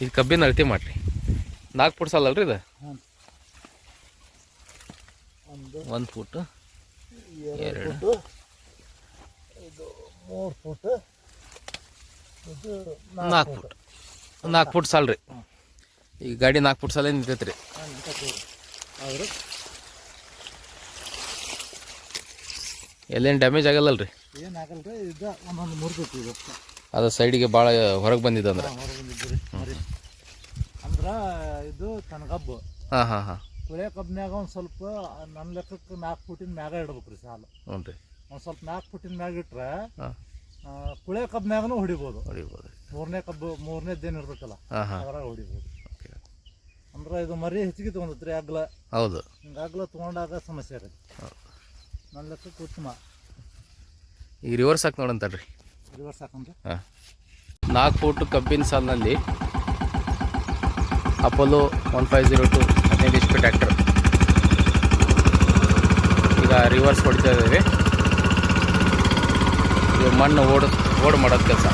ಇದು ಕಬ್ಬಿನ ಅಳತೆ ಮಾಡಿರಿ. 4 ಫುಟ್ ಸಾಲ ಅಲ್ರಿ ಇದು? 1 ಫುಟ್, 2 3 ಫುಟ್, 4 ಫುಟ್. 4 ಫುಟ್ ಸಾಲ ರೀ. ಈಗ ಗಾಡಿ 4 ಫುಟ್ ಸಾಲ ನಿಂತೈತೆ ರೀ. ಎಲ್ಲೇನು ಡ್ಯಾಮೇಜ್ ಆಗಲ್ಲಲ್ರಿ? ಏನಾಗಲ್ರಿ. ಇದು ಒಂದೊಂದು ಮುರಿದೈತಿ ಇದು. ಅದು ಸೈಡಿಗೆ ಭಾಳ ಹೊರಗೆ ಬಂದಿದ್ದು ಅಂದ್ರೆ ಅಂದ್ರೆ ಇದು ಕನಗಬ್ಬು. ಹಾಂ. ಕುಳೆ ಕಬ್ಬಿನಾಗ ಒಂದು ಸ್ವಲ್ಪ ನನ್ನ ಲೆಕ್ಕಕ್ಕೆ 4 ಫುಟಿನ ಮ್ಯಾಗ ಇಡ್ಬೇಕು ರೀ ಸಾಲು. ಹ್ಞೂ ರೀ. ಒಂದು ಸ್ವಲ್ಪ 4 ಫುಟಿನ ಮ್ಯಾಗ ಇಟ್ರೆ ಕುಳೆ ಕಬ್ಬಿನಾಗನೂ ಹೊಡಿಬೋದು. 3ನೇದೇನು ಇರ್ತೈತಲ್ಲ ಅದ್ರಾಗ ಹೊಡಿಬೋದು. ಅಂದ್ರೆ ಇದು ಮರಿ ಹೆಚ್ಚಿಗೆ ತೊಗೊಂಡೈತ್ರಿ ಅಗ್ಲ. ಹೌದು. ಹಿಂಗೆ ಅಗ್ಲ ತೊಗೊಂಡಾಗ ಸಮಸ್ಯೆ ರೀ. ನನ್ನ ಲೆಕ್ಕಕ್ಕೆ ಉತ್ತಮ. ಈಗ ರಿವರ್ಸ್ ಹಾಕಿ ನೋಡಂತಲ್ರಿ. ರಿವರ್ಸ್ ಹಾಕಂದ್ರೆ 4 ಫುಟ್ ಕಬ್ಬಿನ ಸಾಲಿನಲ್ಲಿ ಅಪೋಲೋ 1502 15 HP ಟ್ರ್ಯಾಕ್ಟರ್ ಈಗ ರಿವರ್ಸ್ ಹೊಡಿತಾ ಇದ್ದೇವೆ. ಈಗ ಮಣ್ಣು ಓಡ್ ಮಾಡೋದು ಕೆಲಸ.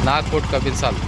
4 ಫುಟ್ ಕಬ್ಬಿನ ಸಾಲು.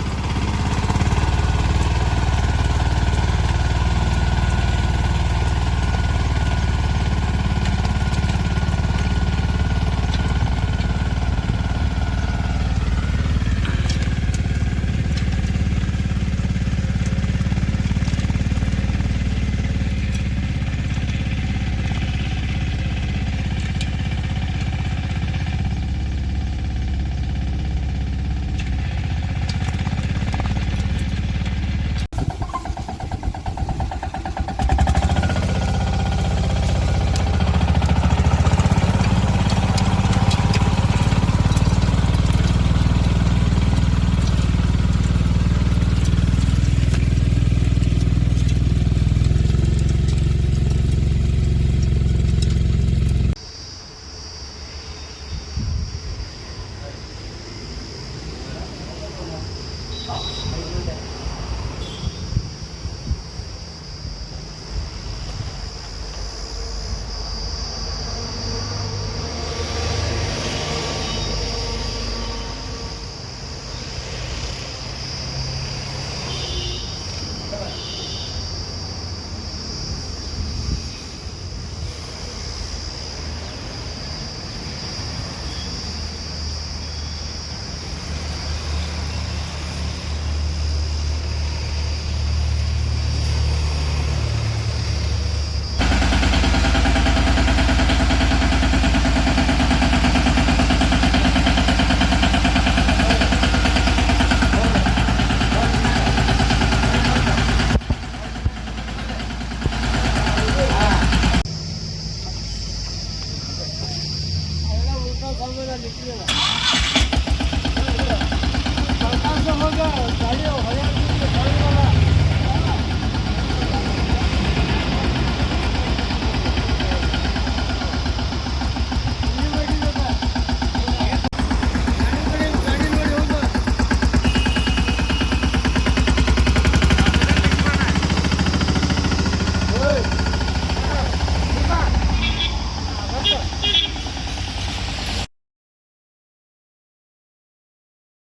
गाड़ी